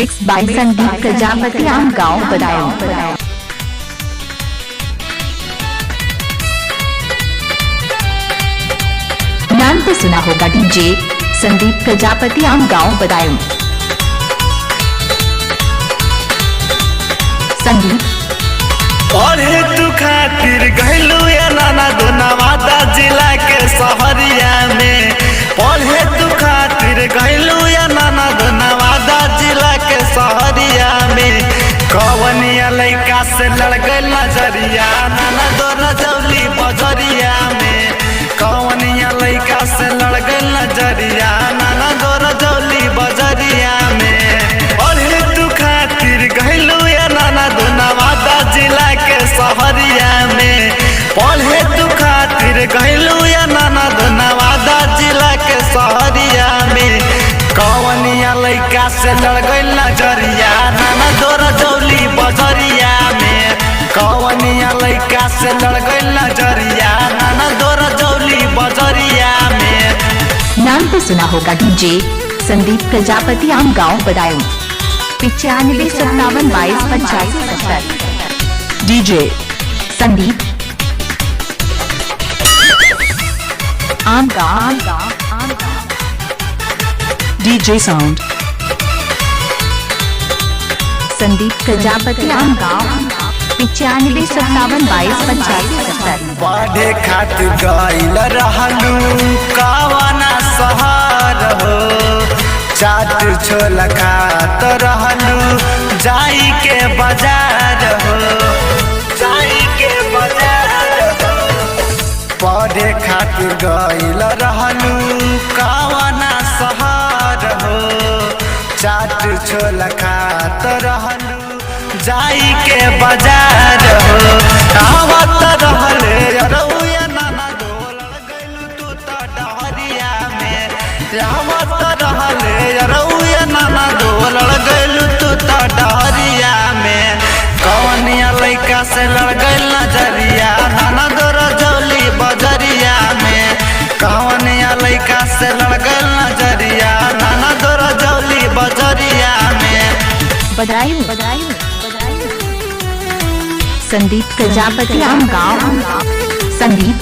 Mix by Sandeep Prajapati आम गाँव बदायूं। नाम तो सुना होगा डीजे संदीप प्रजापति आम गाँव बदायूं। संदीप पढ़े तू खातिर गहलू या नाना दो नवादा जिला के सहरिया में। पढ़े तू खातिर गहलू या नाना दो नवादा जिला के सहरिया में। कवनिया लइका से लड़ गइल नजरिया नाना दो रजौली बजरिया में। कवनिया लइका से लड़ गइल नजरिया नाना दो रजौली बजरिया में। पढ़े तू खातिर गहलू या नाना दो नवादा जिला के सहरिया में। पढ़े तू खातिर गहलू या नाना दो नवादा जिला के सहरिया में। कवनिया लइका से लड़ गइल नजरिया नाना दो रजौली बजरिया में। कवनिया लइका से लड़ गइल नजरिया नाना दो रजौली बजरिया में। नाम तो सुना होगा डीजे संदीप प्रजापति आम गाँव बदायूं। 9557225070 डीजे संदीप आम गाँव DJ Sound, संदीप प्रजापति आम गाँव 9557225070 पढ़े खातिर गइल रहलू कवना शहर हो। चाट छोला खात रहलू जाई के बाजार हो। जाई के बाजार हो। पढ़े खातिर गइल रहलू कवना शहर हो। चाट छोला खात रहलू जाई के बाजार हो। आवत रहले रउया नाना डोलड़ गइलू तू त डहरिया में। आवत रहले रउया नाना डोलड़ गइलू तू त डहरिया में। कवनिया लइका से लड़ गइल नजरिया नाना दो रजौली बजरिया में। कवनिया लइका से लड़ गइल नजरिया नाना दो रजौली बजरिया में। बदायूं संदीप प्रजापति आम गाँव संदीप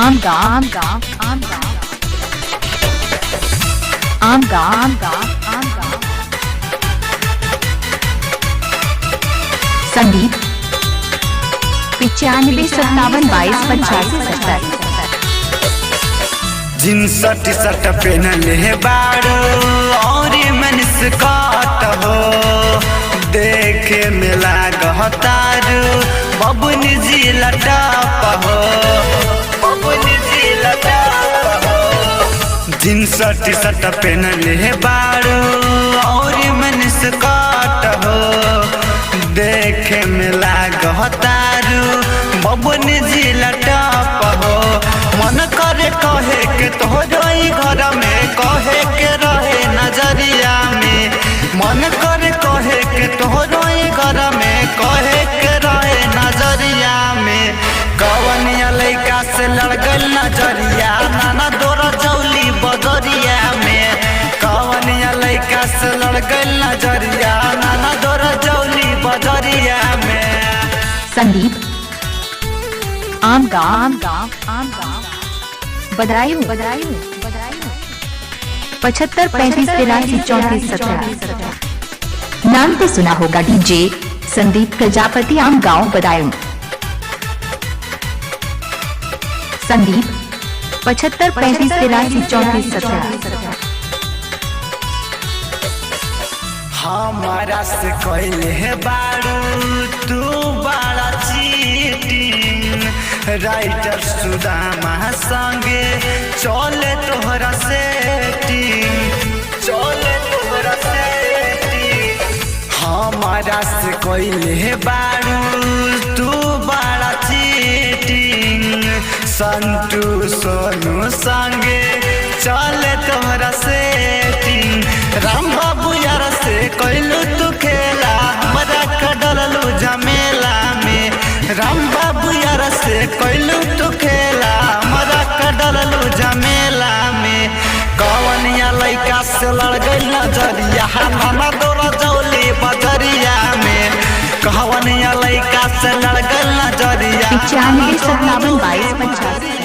आम गाँव संदीप 9557225070 जींस टी शर्ट पहनले बाड़ू और मनीष काट हो। देखे में लागतारू बबुनी जी लटाप हो। बबुनी जी लटाप हो। जींस टी शर्ट पहनले बाड़ू और मनीष काट हो। देखे में लागतारू बबुनी जी लटाप हो। मन करे कहे के तोहरो घर में कहे के रहे नजरिया में। मन करे कहे के तोहरो घर में कहे के रहे नजरिया में। कवनिया लइका से लड़ गइल नजरिया नाना दो रजौली बजरिया में। कवनिया लइका से लड़ गइल नजरिया नाना दो रजौली बजरिया में। संदीप आम गाँव बदायूं 7535833417 नाम तो सुना होगा डीजे संदीप प्रजापति आम गाँव बदायूं। संदीप 7535833417 हमारा से कहले है बारू तू बड़ा चीटिंग। राइटर सुदामा संगे चले तोहरा सेटिंग। चले तोहरा सेटिंग। हमारा से कहले है बारू तू बड़ा चीटिंग। संतू सोनू संगे चले तोहरा सेटिंग। राम बाबू यार से कहलू तू खेला हमरा डललू झमेला में। राम बाबू यार से कहलू तू खेला हमरा डललू झमेला में। कवनिया लइका से लड़ गइल नजरिया नाना दौरा जौली बजरिया में कहवन लैका से लड़गल नजरिया 95 57 22 85